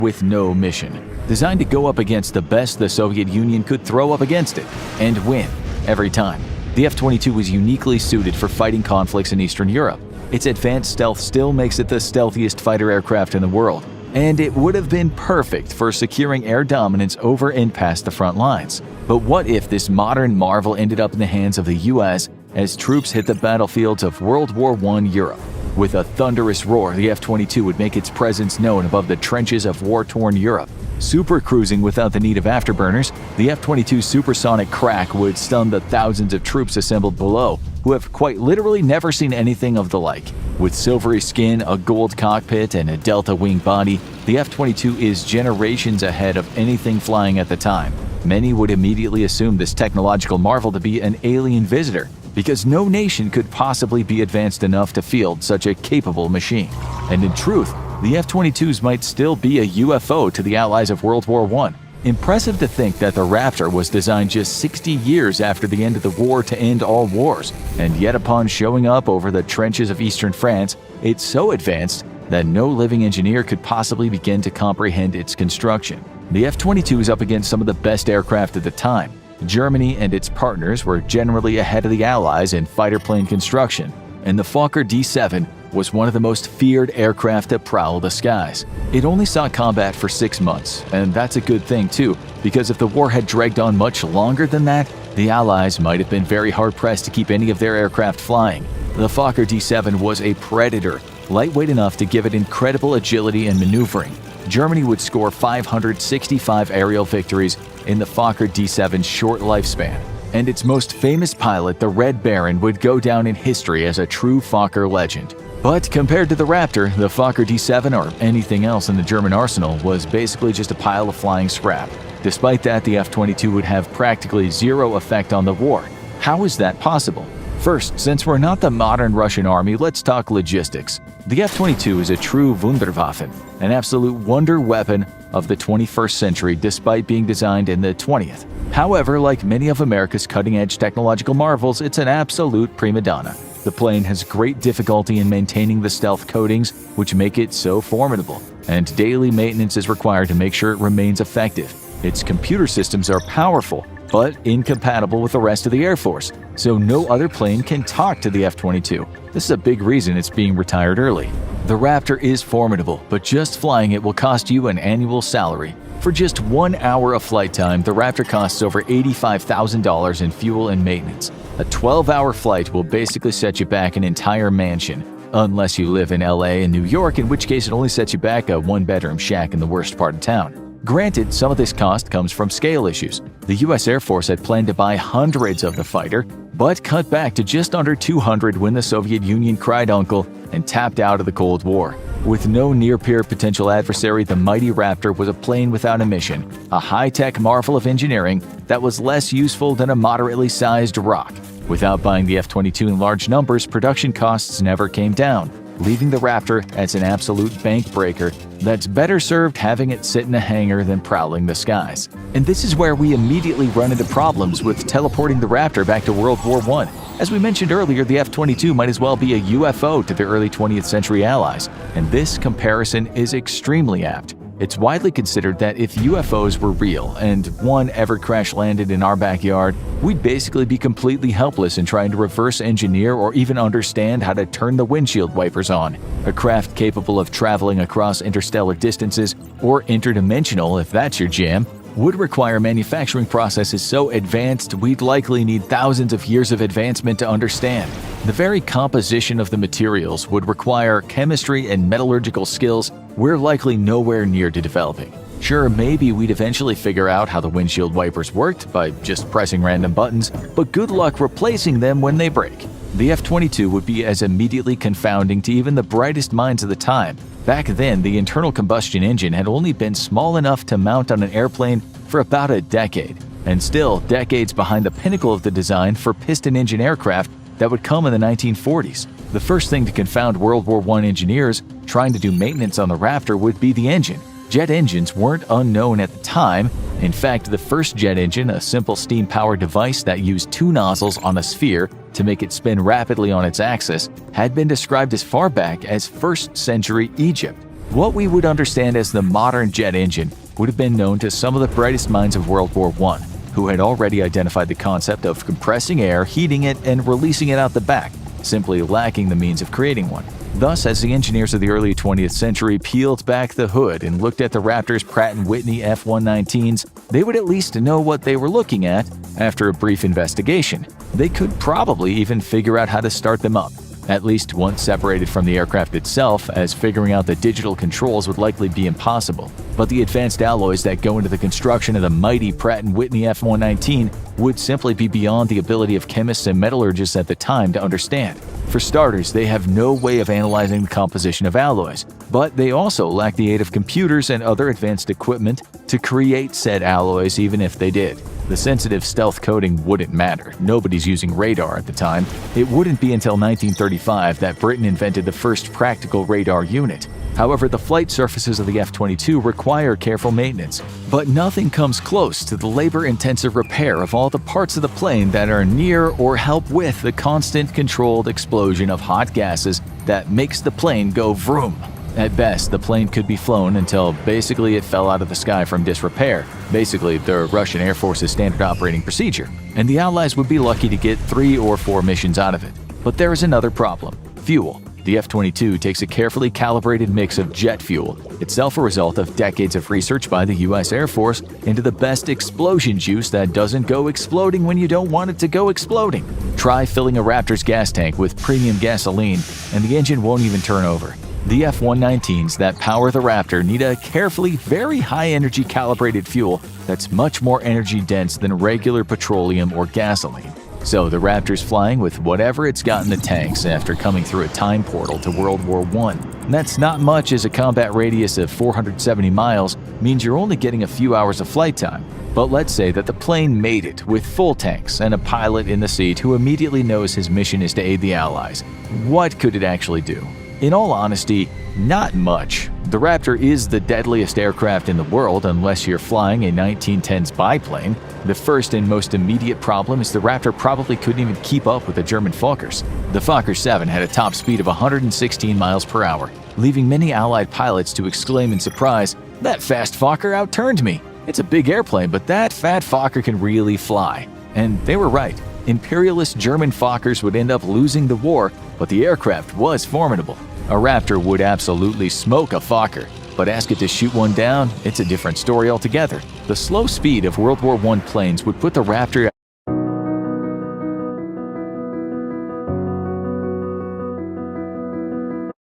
with no mission, designed to go up against the best the Soviet Union could throw up against it, and win, every time. The F-22 was uniquely suited for fighting conflicts in Eastern Europe. Its advanced stealth still makes it the stealthiest fighter aircraft in the world, and it would have been perfect for securing air dominance over and past the front lines. But what if this modern marvel ended up in the hands of the US as troops hit the battlefields of World War I Europe? With a thunderous roar, the F-22 would make its presence known above the trenches of war-torn Europe. Super cruising without the need of afterburners, the F-22's supersonic crack would stun the thousands of troops assembled below, who have quite literally never seen anything of the like. With silvery skin, a gold cockpit, and a delta wing body, the F-22 is generations ahead of anything flying at the time. Many would immediately assume this technological marvel to be an alien visitor, because no nation could possibly be advanced enough to field such a capable machine. And in truth, the F-22s might still be a UFO to the Allies of World War I. Impressive to think that the Raptor was designed just 60 years after the end of the war to end all wars, and yet upon showing up over the trenches of eastern France, it's so advanced that no living engineer could possibly begin to comprehend its construction. The F-22 is up against some of the best aircraft at the time. Germany and its partners were generally ahead of the Allies in fighter plane construction, and the Fokker D-7 was one of the most feared aircraft to prowl the skies. It only saw combat for 6 months, and that's a good thing too, because if the war had dragged on much longer than that, the Allies might have been very hard-pressed to keep any of their aircraft flying. The Fokker D-7 was a predator, lightweight enough to give it incredible agility and maneuvering. Germany would score 565 aerial victories in the Fokker D-7's short lifespan, and its most famous pilot, the Red Baron, would go down in history as a true Fokker legend. But compared to the Raptor, the Fokker D-7 or anything else in the German arsenal was basically just a pile of flying scrap. Despite that, the F-22 would have practically zero effect on the war. How is that possible? First, since we're not the modern Russian army, let's talk logistics. The F-22 is a true Wunderwaffe, an absolute wonder weapon of the 21st century despite being designed in the 20th. However, like many of America's cutting-edge technological marvels, it's an absolute prima donna. The plane has great difficulty in maintaining the stealth coatings, which make it so formidable, and daily maintenance is required to make sure it remains effective. Its computer systems are powerful, but incompatible with the rest of the Air Force, so no other plane can talk to the F-22. This is a big reason it's being retired early. The Raptor is formidable, but just flying it will cost you an annual salary. For just 1 hour of flight time, the Raptor costs over $85,000 in fuel and maintenance. A 12-hour flight will basically set you back an entire mansion, unless you live in LA and New York, in which case it only sets you back a one-bedroom shack in the worst part of town. Granted, some of this cost comes from scale issues. The US Air Force had planned to buy hundreds of the fighter, but cut back to just under 200 when the Soviet Union cried uncle and tapped out of the Cold War. With no near-peer potential adversary, the mighty Raptor was a plane without a mission, a high-tech marvel of engineering that was less useful than a moderately sized rock. Without buying the F-22 in large numbers, production costs never came down, leaving the Raptor as an absolute bank breaker that's better served having it sit in a hangar than prowling the skies. And this is where we immediately run into problems with teleporting the Raptor back to World War I. As we mentioned earlier, the F-22 might as well be a UFO to the early 20th century Allies, and this comparison is extremely apt. It's widely considered that if UFOs were real and one ever crash-landed in our backyard, we'd basically be completely helpless in trying to reverse engineer or even understand how to turn the windshield wipers on. A craft capable of traveling across interstellar distances, or interdimensional if that's your jam, would require manufacturing processes so advanced we'd likely need thousands of years of advancement to understand. The very composition of the materials would require chemistry and metallurgical skills we're likely nowhere near to developing. Sure, maybe we'd eventually figure out how the windshield wipers worked by just pressing random buttons, but good luck replacing them when they break. The F-22 would be as immediately confounding to even the brightest minds of the time. Back then, the internal combustion engine had only been small enough to mount on an airplane for about a decade, and still decades behind the pinnacle of the design for piston-engine aircraft that would come in the 1940s. The first thing to confound World War I engineers trying to do maintenance on the Raptor would be the engine. Jet engines weren't unknown at the time. In fact, the first jet engine, a simple steam-powered device that used two nozzles on a sphere to make it spin rapidly on its axis, had been described as far back as 1st century Egypt. What we would understand as the modern jet engine would have been known to some of the brightest minds of World War I, who had already identified the concept of compressing air, heating it, and releasing it out the back, simply lacking the means of creating one. Thus, as the engineers of the early 20th century peeled back the hood and looked at the Raptor's Pratt & Whitney F-119s, they would at least know what they were looking at. After a brief investigation, they could probably even figure out how to start them up, at least once separated from the aircraft itself, as figuring out the digital controls would likely be impossible. But the advanced alloys that go into the construction of the mighty Pratt & Whitney F-119 would simply be beyond the ability of chemists and metallurgists at the time to understand. For starters, they have no way of analyzing the composition of alloys, but they also lack the aid of computers and other advanced equipment to create said alloys even if they did. The sensitive stealth coating wouldn't matter. Nobody's using radar at the time. It wouldn't be until 1935 that Britain invented the first practical radar unit. However, the flight surfaces of the F-22 require careful maintenance, but nothing comes close to the labor-intensive repair of all the parts of the plane that are near or help with the constant controlled explosion of hot gases that makes the plane go vroom. At best, the plane could be flown until basically it fell out of the sky from disrepair, basically the Russian Air Force's standard operating procedure, and the Allies would be lucky to get 3 or 4 missions out of it. But there is another problem: fuel. The F-22 takes a carefully calibrated mix of jet fuel, itself a result of decades of research by the U.S. Air Force into the best explosion juice that doesn't go exploding when you don't want it to go exploding. Try filling a Raptor's gas tank with premium gasoline, and the engine won't even turn over. The F-119s that power the Raptor need a carefully, very high-energy calibrated fuel that's much more energy-dense than regular petroleum or gasoline. So the Raptor's flying with whatever it's got in the tanks after coming through a time portal to World War I. That's not much, as a combat radius of 470 miles means you're only getting a few hours of flight time. But let's say that the plane made it with full tanks and a pilot in the seat who immediately knows his mission is to aid the Allies. What could it actually do? In all honesty, not much. The Raptor is the deadliest aircraft in the world unless you're flying a 1910s biplane. The first and most immediate problem is the Raptor probably couldn't even keep up with the German Fokkers. The Fokker 7 had a top speed of 116 miles per hour, leaving many Allied pilots to exclaim in surprise, "That fast Fokker outturned me! It's a big airplane, but that fat Fokker can really fly." And they were right. Imperialist German Fokkers would end up losing the war, but the aircraft was formidable. A Raptor would absolutely smoke a Fokker, but ask it to shoot one down, it's a different story altogether. The slow speed of World War I planes would put the Raptor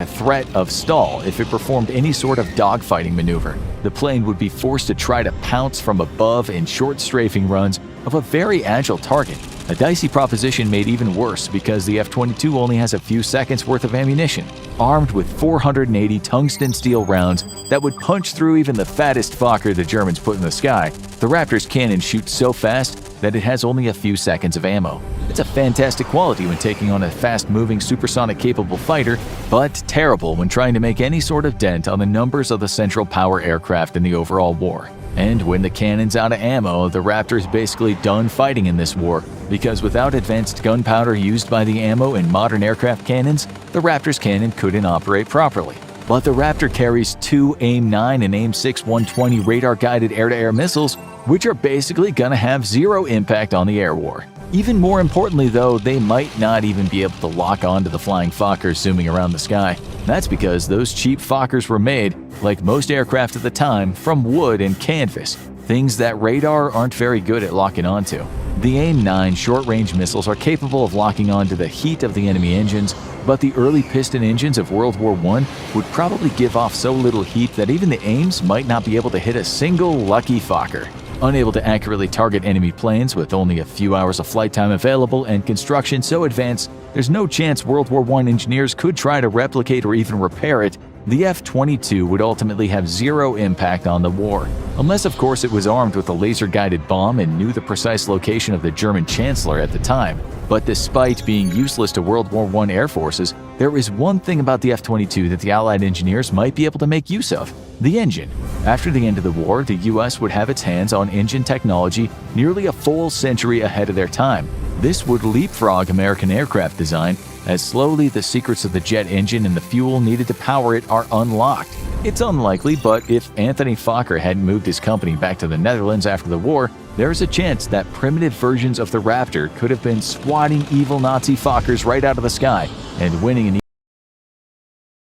at threat of stall if it performed any sort of dogfighting maneuver. The plane would be forced to try to pounce from above in short strafing runs of a very agile target. A dicey proposition made even worse because the F-22 only has a few seconds worth of ammunition. Armed with 480 tungsten steel rounds that would punch through even the fattest Fokker the Germans put in the sky, the Raptor's cannon shoots so fast that it has only a few seconds of ammo. It's a fantastic quality when taking on a fast-moving supersonic-capable fighter, but terrible when trying to make any sort of dent on the numbers of the Central Power aircraft in the overall war. And when the cannon's out of ammo, the Raptor's basically done fighting in this war, because without advanced gunpowder used by the ammo in modern aircraft cannons, the Raptor's cannon couldn't operate properly. But the Raptor carries 2 AIM-9 and AIM-6 120 radar-guided air-to-air missiles, which are basically gonna have zero impact on the air war. Even more importantly though, they might not even be able to lock onto the flying Fokkers zooming around the sky. That's because those cheap Fokkers were made, like most aircraft at the time, from wood and canvas, things that radar aren't very good at locking onto. The AIM-9 short-range missiles are capable of locking onto the heat of the enemy engines, but the early piston engines of World War I would probably give off so little heat that even the AIMs might not be able to hit a single lucky Fokker. Unable to accurately target enemy planes with only a few hours of flight time available and construction so advanced, there's no chance World War I engineers could try to replicate or even repair it. The F-22 would ultimately have zero impact on the war, unless of course it was armed with a laser-guided bomb and knew the precise location of the German Chancellor at the time. But despite being useless to World War I air forces, there is one thing about the F-22 that the Allied engineers might be able to make use of: the engine. After the end of the war, the US would have its hands on engine technology nearly a full century ahead of their time. This would leapfrog American aircraft design, as slowly the secrets of the jet engine and the fuel needed to power it are unlocked. It's unlikely, but if Anthony Fokker hadn't moved his company back to the Netherlands after the war, there's a chance that primitive versions of the Raptor could have been swatting evil Nazi Fokkers right out of the sky and winning an